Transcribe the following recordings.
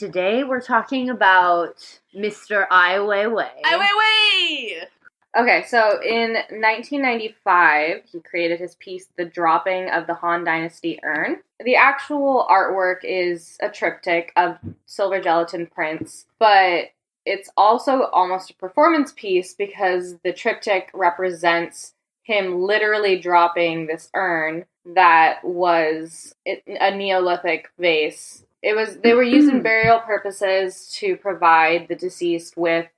today we're talking about Mr. Ai Weiwei. Ai Weiwei! Okay, so in 1995, he created his piece, The Dropping of the Han Dynasty Urn. The actual artwork is a triptych of silver gelatin prints, but it's also almost a performance piece because the triptych represents him literally dropping this urn that was a Neolithic vase. They were used in burial purposes to provide the deceased with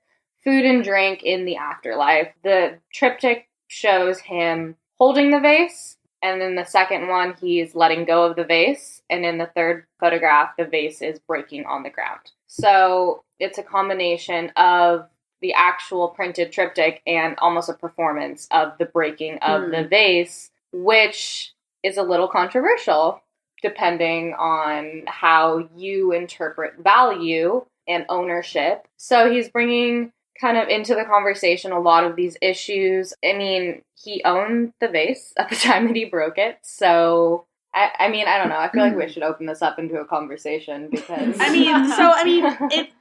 food and drink in the afterlife. The triptych shows him holding the vase, and in the second one, he's letting go of the vase, and in the third photograph, the vase is breaking on the ground. So it's a combination of the actual printed triptych and almost a performance of the breaking of the vase, which is a little controversial, depending on how you interpret value and ownership. So he's bringing kind of into the conversation a lot of these issues. I mean, he owned the vase at the time that he broke it, so I don't know. I feel like we should open this up into a conversation because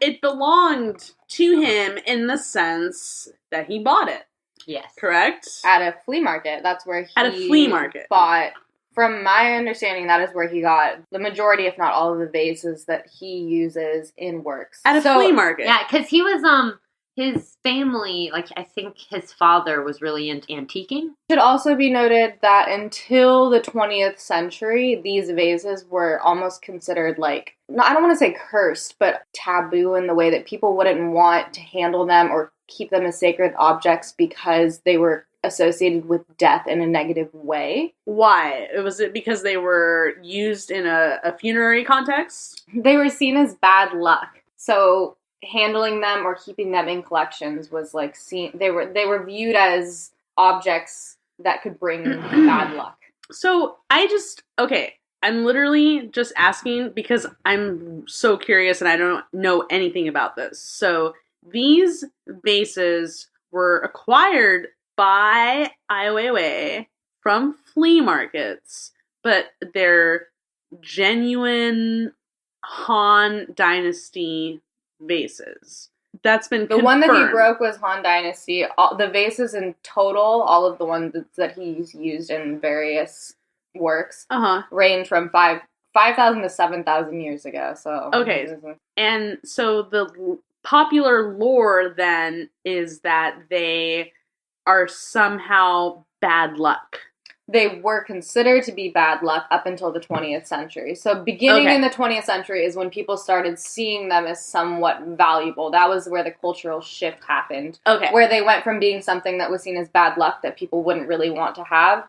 it belonged to him in the sense that he bought it. Yes. Correct? At a flea market. That's where he At a flea market. Bought. From my understanding, that is where he got the majority, if not all, of the vases that he uses in works. At a flea market. Yeah, because he was, his family, like, I think his father was really into antiquing. It should also be noted that until the 20th century, these vases were almost considered, like, I don't want to say cursed, but taboo in the way that people wouldn't want to handle them or keep them as sacred objects because they were associated with death in a negative way. Why? Was it because they were used in a funerary context? They were seen as bad luck. So handling them or keeping them in collections was like they were viewed as objects that could bring bad luck. So I'm literally just asking because I'm so curious and I don't know anything about this. So these vases were acquired by Ai Weiwei from flea markets, but they're genuine Han Dynasty vases. That's been confirmed. The one that he broke was Han Dynasty. The vases in total, all of the ones that he's used in various works, range from 5,000 to 7,000 years ago. So okay, and so the popular lore then is that they are somehow bad luck. They were considered to be bad luck up until the 20th century. So beginning in the 20th century is when people started seeing them as somewhat valuable. That was where the cultural shift happened. Okay. Where they went from being something that was seen as bad luck that people wouldn't really want to have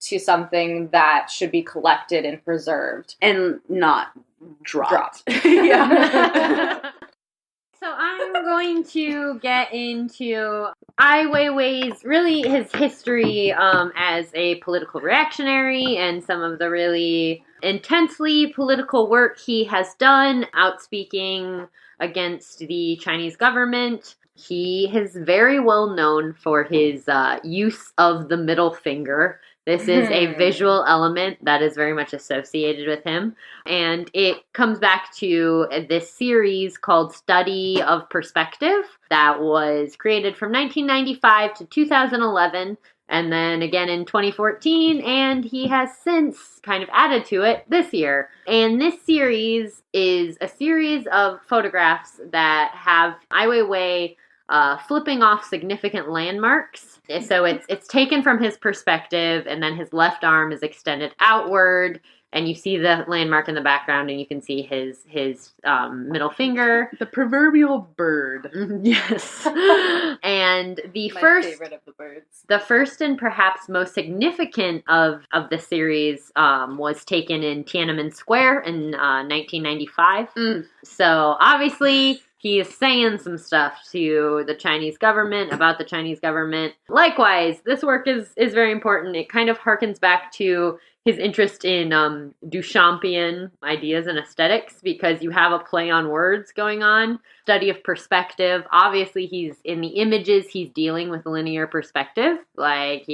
to something that should be collected and preserved. And not dropped. Yeah. So I'm going to get into Ai Weiwei's, really his history as a political reactionary and some of the really intensely political work he has done, outspeaking against the Chinese government. He is very well known for his use of the middle finger. This is a visual element that is very much associated with him. And it comes back to this series called Study of Perspective that was created from 1995 to 2011, and then again in 2014, and he has since kind of added to it this year. And this series is a series of photographs that have Ai Weiwei flipping off significant landmarks. So it's taken from his perspective, and then his left arm is extended outward, and you see the landmark in the background, and you can see his middle finger. The proverbial bird. Yes. And My favorite of the birds. The first and perhaps most significant of the series was taken in Tiananmen Square in 1995. So obviously he is saying some stuff to the Chinese government, about the Chinese government. Likewise, this work is very important. It kind of harkens back to his interest in Duchampian ideas and aesthetics, because you have a play on words going on. Study of perspective. Obviously, he's in the images, he's dealing with linear perspective. Like,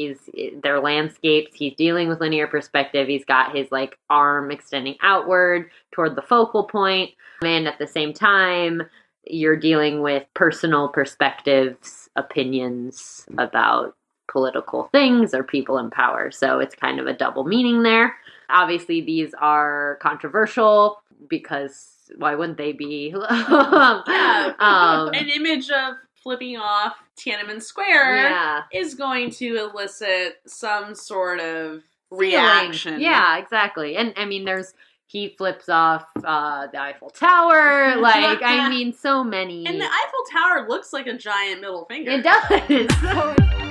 they're landscapes, he's dealing with linear perspective. He's got his, like, arm extending outward toward the focal point. And at the same time, you're dealing with personal perspectives, opinions about political things or people in power. So it's kind of a double meaning there. Obviously, these are controversial because why wouldn't they be? An image of flipping off Tiananmen Square is going to elicit some sort of reaction. Yeah, exactly. And I mean, he flips off the Eiffel Tower. Like, I mean, so many. And the Eiffel Tower looks like a giant middle finger. It does.